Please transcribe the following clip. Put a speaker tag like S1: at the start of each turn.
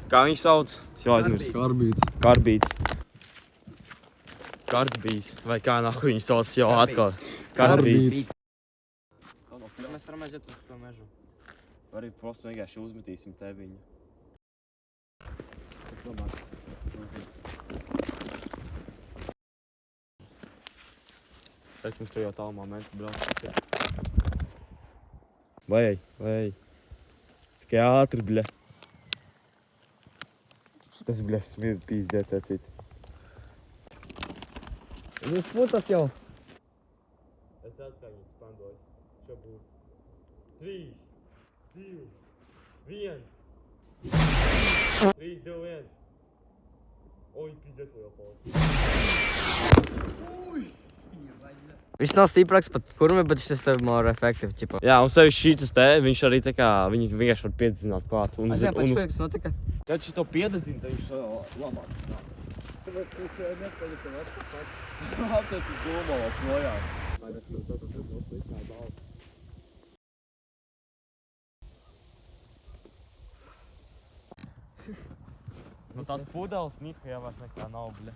S1: Kā viņš sauc? Es jau aizmirsu.
S2: Karbīts.
S1: Karbīs. Vai kā nahu viņš sauc jau atkal? Karbīts.
S3: Mēs varam aiziet uz to mežu.
S1: Arī prostu vienkārši uzmetīsim teviņu. Taču mums to jau tālumā mēs brauc. Vai. Tikai ātri, bļa. Tas, bļa, smir pīzdēts acīt.
S3: Jūs putas jau.
S1: Es redzu, kā viņi spandojas. Šo būs. 3, 2, 1. 3, 2, 1. Oi, pīzdēts vēl paliek.
S3: Viņš nav stiprāks pat kurmi, bet šis tev more efektīvi, ķipa.
S1: Jā, un sevi šītas te, viņš arī tā kā, viņi vienkārši var piedzināt klāt.
S3: Aizjām, paču, kas notika?
S1: Kad šito piededzina, tad viņš labāk.
S2: Tāpēc, ka viņš nepēļ tev atpakaļ.
S1: Apsēs uz domālā projām. Nu tās pudeles niha jau vairs nekā nav, bļa.